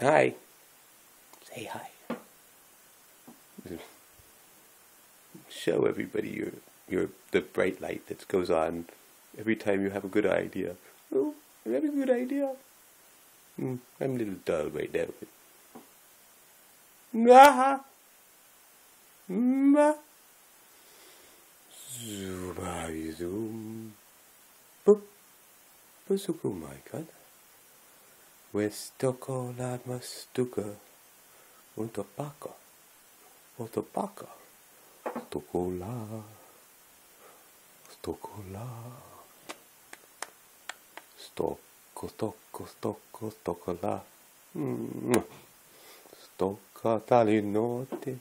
Hi. Say hi. Show everybody your the bright light that goes on every time you have a good idea. Oh, I have a good idea. I'm a little dull right now. Ah, zoom. Boop, boop, my God. Westoko la mastuka. Utopaka. Utopaka. Stokola. Stokola. Stokola. Stocca tali notte.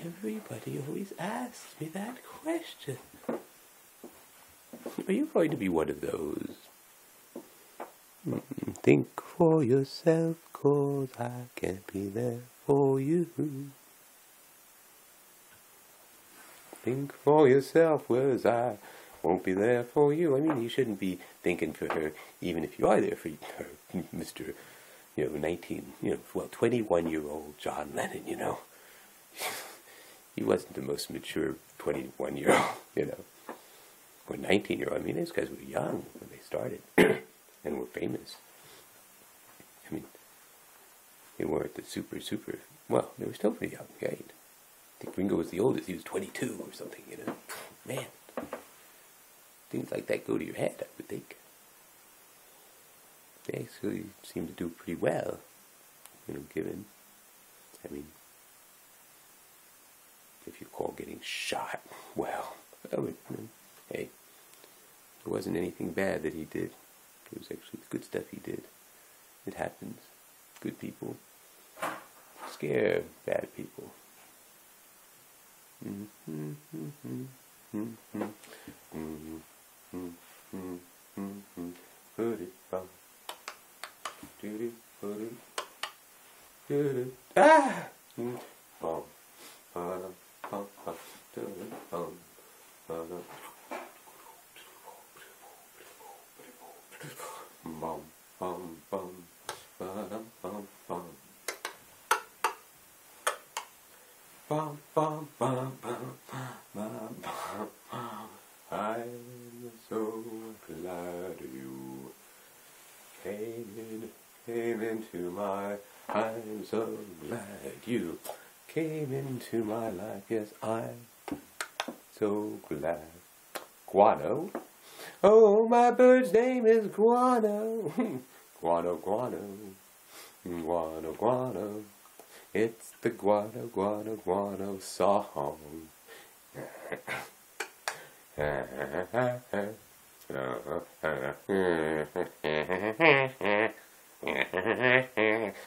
Everybody always asks me that question. Are you going to be one of those? Think for yourself, 'cause I can't be there for you. Think for yourself, whereas I won't be there for you. I mean, you shouldn't be thinking for her, even if you are there for her, Mr. 21-year-old John Lennon, He wasn't the most mature 21-year-old, or 19-year-old. I mean, these guys were young when they started and were famous. I mean, they weren't the super, well, they were still pretty young, right? I think Ringo was the oldest. He was 22 or something, Man, things like that go to your head, I would think. They actually seem to do pretty well, given, if you call getting shot, well, hey, it wasn't anything bad that he did. It was actually good stuff he did. It happens. Good people scare bad people. I'm so glad you came into my. I'm so glad you came into my life. Yes, I'm so glad. Guano. Oh, my bird's name is Guano. Guano, guano. Guano, guano. It's the guano, guano, guano song.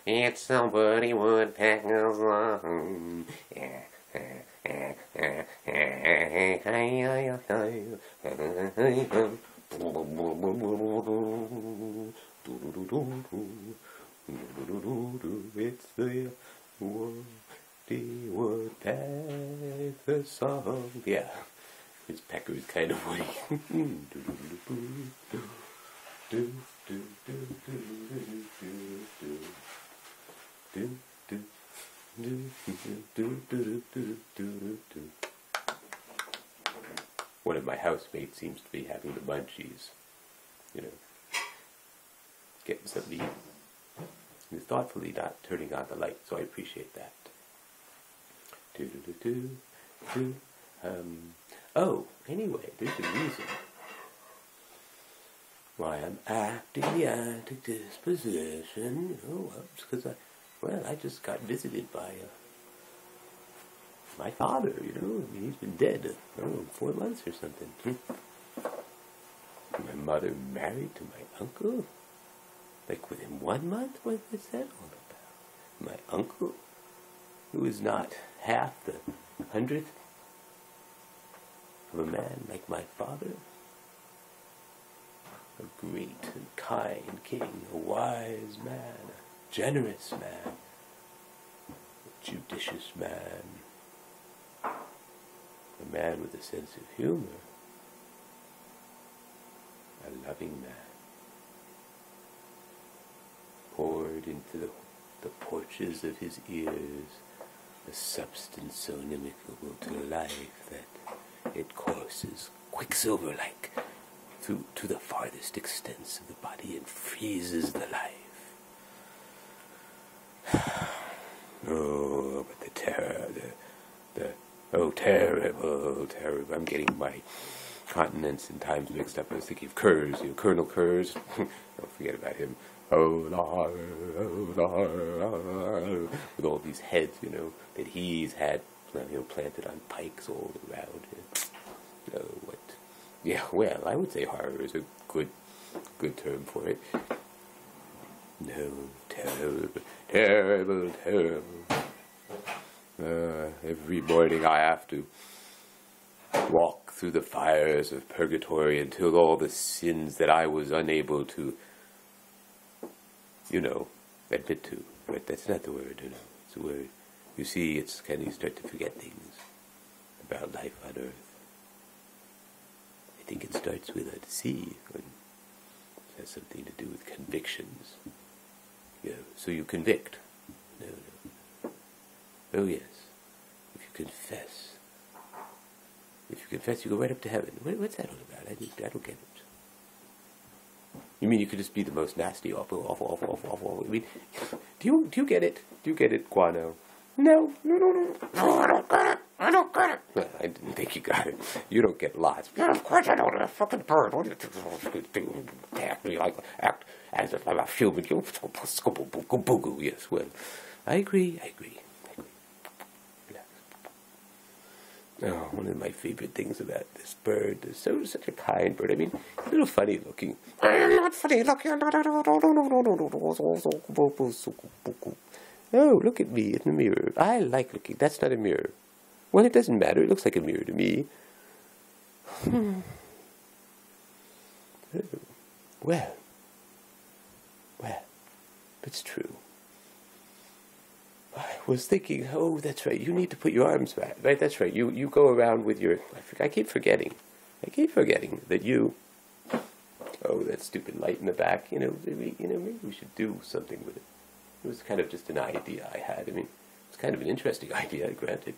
It's the Woody Woodpecker's song. It's the Woody Woodpecker's song. Yeah, his pecker is kind of woody. One of my housemates seems to be having the munchies. You know, getting something to eat. He's thoughtfully not turning on the light, so I appreciate that. Oh, anyway, there's a reason why I'm acting the antic disposition. Oh, well, it's because I just got visited by my father, you know. I mean, he's been dead, 4 months or something. My mother married to my uncle? Like within 1 month? What's that all about? My uncle, who is not half the 100th of a man like my father? A great and kind king, a wise man, a generous man, a judicious man, a man with a sense of humor, a loving man, poured into the porches of his ears a substance so inimical to life that it courses quicksilver-like through to the farthest extents of the body and freezes the life. Oh, but the terror, terrible. I'm getting my continents and times mixed up. I was thinking of Kurz, Colonel Kurz. Don't forget about him. Oh, with all these heads, that he's had, planted on pikes all around him. Yeah, well, I would say horror is a good term for it. No, terrible. Every morning I have to walk through the fires of purgatory until all the sins that I was unable to, admit to. But that's not the word, It's a word. You see, it's kind of, you start to forget things about life on earth. I think it starts with a C, when it has something to do with convictions. So you convict. No. Oh yes. If you confess, you go right up to heaven. What's that all about? I don't get it. You mean you could just be the most nasty, awful? I mean, do you get it? Do you get it, Guano? No. I don't get it. Well, I didn't think you got it. You don't get lots. Yeah, of course I don't. A fucking bird. What do you do? Act me like as if I'm a human. Yes, well, I agree. Oh, one of my favorite things about this bird is such a kind bird. I mean, a little funny looking. I am not funny looking. Oh, look at me in the mirror. I like looking. That's not a mirror. Well, it doesn't matter. It looks like a mirror to me. Well, it's true. I was thinking, oh, that's right, you need to put your arms back, right? That's right, you go around with your, I keep forgetting that you, oh, that stupid light in the back, maybe we should do something with it. It was kind of just an idea I had. I mean, it's kind of an interesting idea, granted.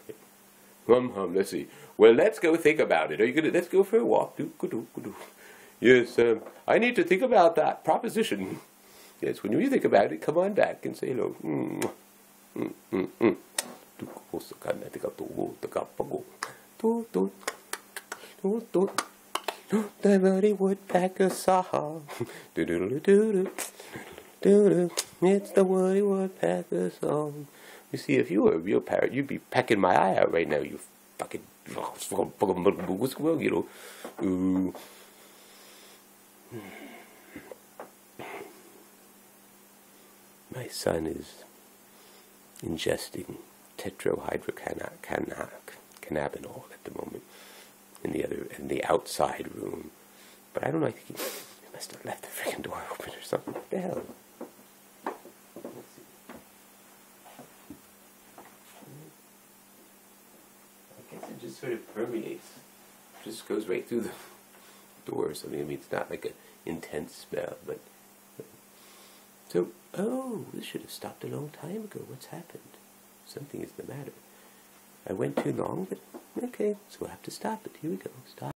Let's see. Well, let's go think about it. Let's go for a walk. Yes, I need to think about that proposition. Yes, when you think about it, come on back and say hello. The Woody Woodpecker song. It's the Woody Woodpecker song. You see, if you were a real parrot, you'd be pecking my eye out right now. You fucking My son is ingesting tetrahydrocannabinol at the moment in the outside room. But I don't know, I think he must have left the freaking door open or something. What the hell? I guess it just sort of permeates. Just goes right through the door or something. I mean, it's not like an intense smell, but... So, oh, this should have stopped a long time ago. What's happened? Something is the matter. I went too long, but okay, so we'll have to stop it. Here we go. Stop.